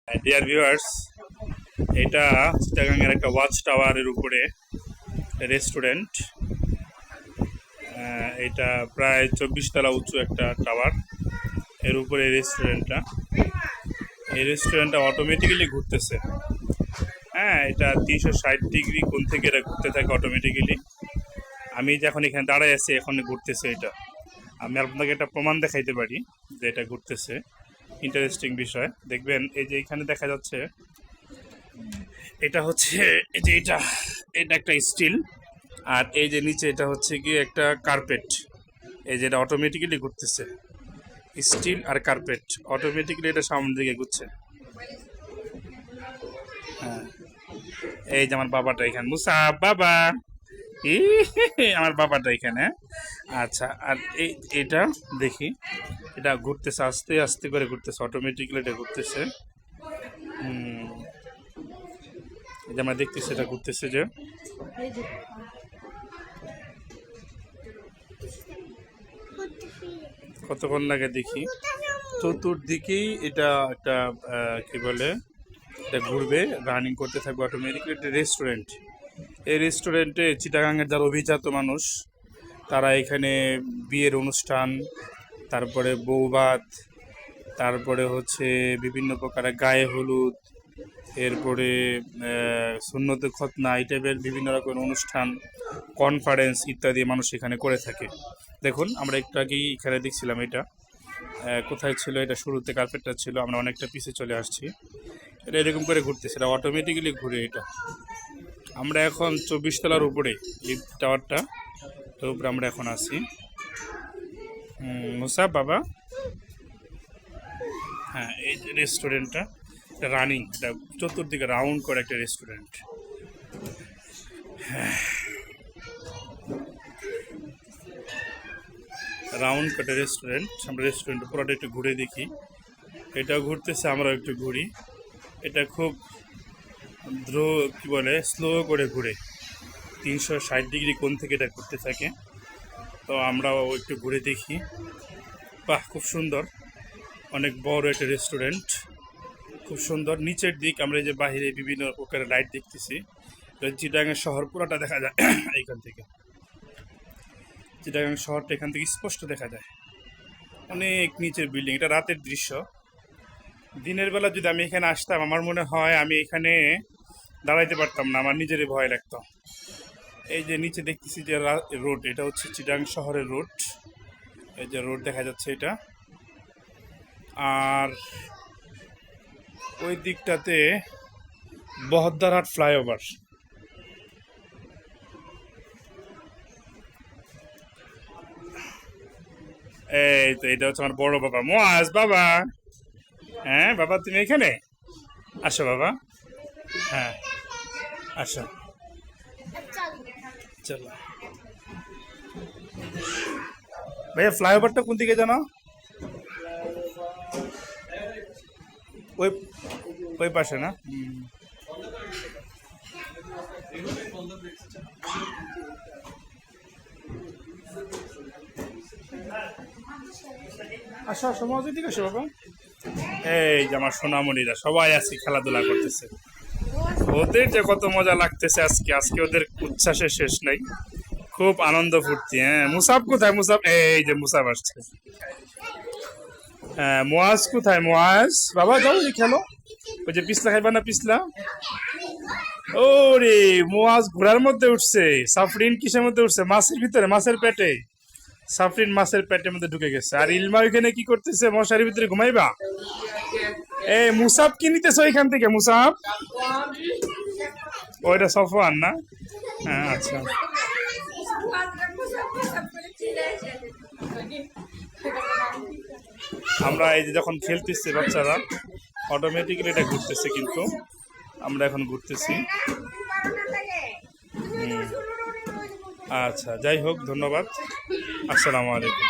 Dear viewers, এটা চিটাগাংয়ের একটা watch টাওয়ারের উপরে রেস্টুরেন্ট। এটা প্রায় 24 তলা উঁচু একটা টাওয়ার, এর উপরে রেস্টুরেন্টটা। এই রেস্টুরেন্টটা অটোমেটিক্যালি ঘুরতেছে। হ্যাঁ, এটা 360 ডিগ্রি কোণ থেকে এটা ঘুরতে থাকে অটোমেটিক্যালি। আমি যখন এখানে দাঁড়ায় আছি এখন ঘুরতেছে এটা। আমি আপনাকে একটা প্রমাণ দেখাইতে পারি যে এটা ঘুরতেছে। ইন্টারেস্টিং বিষয় দেখবেন, এই যে এখানে দেখা যাচ্ছে, এটা হচ্ছে এই যে এটা এটা একটা স্টিল, আর এই যে নিচে এটা হচ্ছে কি একটা কার্পেট। এই যে এটা অটোমেটিক্যালি ঘুরতেছে, স্টিল আর কার্পেট অটোমেটিক্যালি এটা সামনের দিকে ঘুরছে। হ্যাঁ, এই যে আমার বাবাটা এখানে, মুসা বাবা, ই আমার বাবাটা এখানে। আচ্ছা, আর এটা দেখি, এটা ঘুরতেছে আস্তে আস্তে করে ঘুরতেছে, অটোমেটিক্যালি এটা ঘুরতেছে। এই যে আমরা দেখতেছি এটা ঘুরতেছে যে। কতক্ষণ লাগে দেখি, চতুর্দিকেই এটা একটা কি বলে, এটা ঘুরবে, রানিং করতে থাকবে অটোমেটিকলি। একটা রেস্টুরেন্ট, এই রেস্টুরেন্টে চিটাগাংয়ের যারা অভিজাত মানুষ তারা এখানে বিয়ের অনুষ্ঠান, তারপরে বৌভাত, তারপরে হচ্ছে বিভিন্ন প্রকারের গায়ে হলুদ, এরপরে সুন্নতে খতনা, এই টাইপের বিভিন্ন রকমের অনুষ্ঠান, কনফারেন্স ইত্যাদি মানুষ এখানে করে থাকে। দেখুন, আমরা একটু আগেই এখানে দেখছিলাম এটা কোথায় ছিল, এটা শুরুতে কার্পেটটা ছিল, আমরা অনেকটা পিছে চলে আসছি। এটা এরকম করে ঘুরতেছে, এটা অটোমেটিক্যালি ঘুরে এটা। আমরা এখন 24 তলার উপরে, এই টাওয়ারটা, তার উপরে আমরা এখন আছি। মুসাব বাবা, হ্যাঁ, এই যে রেস্টুরেন্টটা, এটা রানিং, এটা চতুর্দিকে রাউন্ড করে একটা রেস্টুরেন্ট। রাউন্ড কাটা রেস্টুরেন্ট। আমরা রেস্টুরেন্ট পুরোটা একটু ঘুরে দেখি। এটাও ঘুরতেছে, আমরাও একটু ঘুরি। এটা খুব কি বলে, স্লো করে ঘুরে, 360 ডিগ্রি কোণ থেকে এটা ঘুরতে থাকে। তো আমরাও একটু ঘুরে দেখি। বাহ, খুব সুন্দর, অনেক বড় একটা রেস্টুরেন্ট, খুব সুন্দর। নিচের দিক আমরা এই যে বাহিরে বিভিন্ন প্রকারের লাইট দেখতেছি। চিটাগাং শহর পুরোটা দেখা যায় এইখান থেকে। চিটাগাং শহরটা এখান থেকে স্পষ্ট দেখা যায়, অনেক নিচের বিল্ডিং। এটা রাতের দৃশ্য। দিনের বেলা যদি আমি এখানে আসতাম, আমার মনে হয় আমি এখানে দাঁড়াইতে পারতাম না, আমার নিজেরই ভয় লাগতো। এই যে নিচে দেখতেছি যে রোড, এটা হচ্ছে চিটাগাং শহরের রোড। এই যে রোড দেখা যাচ্ছে এটা, আর ওই দিকটাতে বহদ্দারহাট ফ্লাইওভার। এই তো এটা হচ্ছে আমার বড় বাবা মুয়াজ বাবা। হ্যাঁ বাবা, তুমি এখানে আসো বাবা। হ্যাঁ, আসো, চলো। ভাইয়া, ফ্লাইওভারটা কোন দিকে জানো? ওই ওই পাশে না? আসো আসো, মজা দিকে আসো বাবা। এই যে আমার সোনামণিরা সবাই আজকে খেলাধুলা করতেছে, ওদের যে কত মজা লাগতেছে আজকে, আজকে ওদের উচ্ছ্বাসের শেষ নাই, খুব আনন্দ ফুর্তি। হ্যাঁ, মুসাব কোথায়? মুসাব, এই যে মুসাব আসছে। হ্যাঁ, মুয়াজ কোথায়? মুয়াজ বাবা, যাও যে খেলো। ওই যে পিছলা খাইবা না, পিছলা। ওরে, মুয়াজ ঘোড়ার মধ্যে উঠছে, সাফরিন কিসের মধ্যে উঠছে? মাছের ভিতরে, মাছের পেটে। সাফরিন মাছের পেটের মধ্যে ঢুকে গেছে। আর ইলমা ওইখানে কি করতেছে? মশারির ভিতরে ঘুমাইবা। এই মুসাব কি নিতেছ এখান থেকে? মুসাব, ওইটা সফওয়ান না? হ্যাঁ, আচ্ছা। আমরা এই যে যখন খেলতেছে বাচ্চারা, অটোমেটিক্যালি এটা ঘুরতেছে, কিন্তু আমরা এখন ঘুরতেছি। আচ্ছা, যাই হোক, ধন্যবাদ। আসসালামু আলাইকুম।